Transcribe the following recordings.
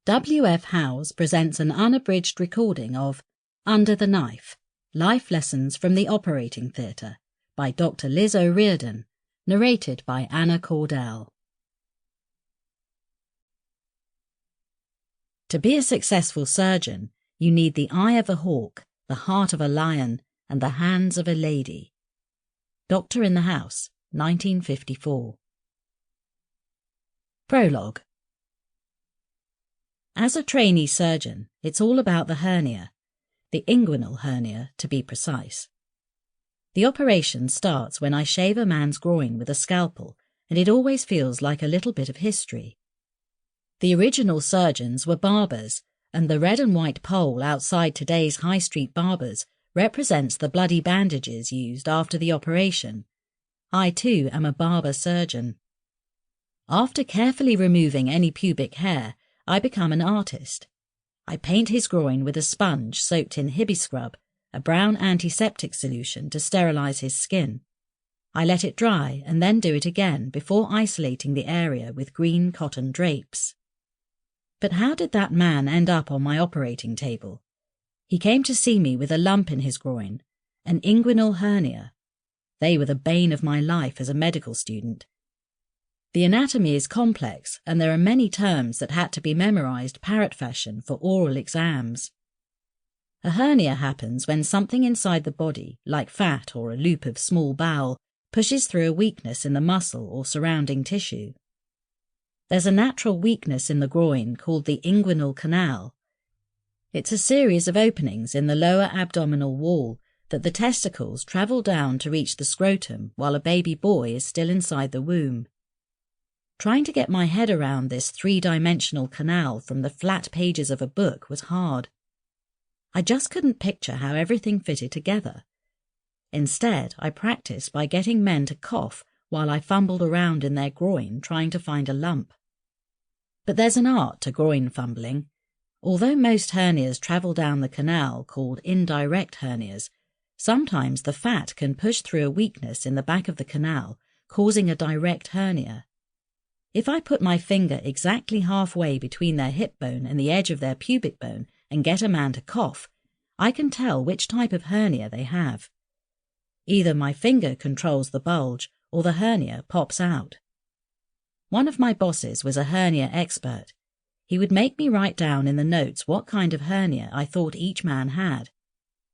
W.F. Howes presents an unabridged recording of Under the Knife, Life Lessons from the Operating Theatre by Dr. Liz O'Riordan, narrated by Anna Cordell. To be a successful surgeon, you need the eye of a hawk, the heart of a lion, and the hands of a lady. Doctor in the House, 1954. Prologue. As a trainee surgeon, it's all about the hernia, the inguinal hernia to be precise. The operation starts when I shave a man's groin with a scalpel, and it always feels like a little bit of history. The original surgeons were barbers, and the red and white pole outside today's high street barbers represents the bloody bandages used after the operation. I too am a barber surgeon. After carefully removing any pubic hair, I become an artist. I paint his groin with a sponge soaked in hibiscrub, a brown antiseptic solution to sterilize his skin. I let it dry and then do it again before isolating the area with green cotton drapes. But how did that man end up on my operating table? He came to see me with a lump in his groin, an inguinal hernia. They were the bane of my life as a medical student. The anatomy is complex, and there are many terms that had to be memorized parrot fashion for oral exams. A hernia happens when something inside the body, like fat or a loop of small bowel, pushes through a weakness in the muscle or surrounding tissue. There's a natural weakness in the groin called the inguinal canal. It's a series of openings in the lower abdominal wall that the testicles travel down to reach the scrotum while a baby boy is still inside the womb. Trying to get my head around this three-dimensional canal from the flat pages of a book was hard. I just couldn't picture how everything fitted together. Instead, I practiced by getting men to cough while I fumbled around in their groin trying to find a lump. But there's an art to groin fumbling. Although most hernias travel down the canal, called indirect hernias, sometimes the fat can push through a weakness in the back of the canal, causing a direct hernia. If I put my finger exactly halfway between their hip bone and the edge of their pubic bone and get a man to cough, I can tell which type of hernia they have. Either my finger controls the bulge or the hernia pops out. One of my bosses was a hernia expert. He would make me write down in the notes what kind of hernia I thought each man had,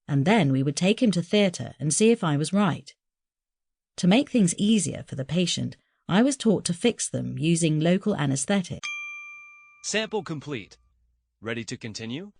and then we would take him to theatre and see if I was right. To make things easier for the patient, I was taught to fix them using local anesthetic. Sample complete. Ready to continue?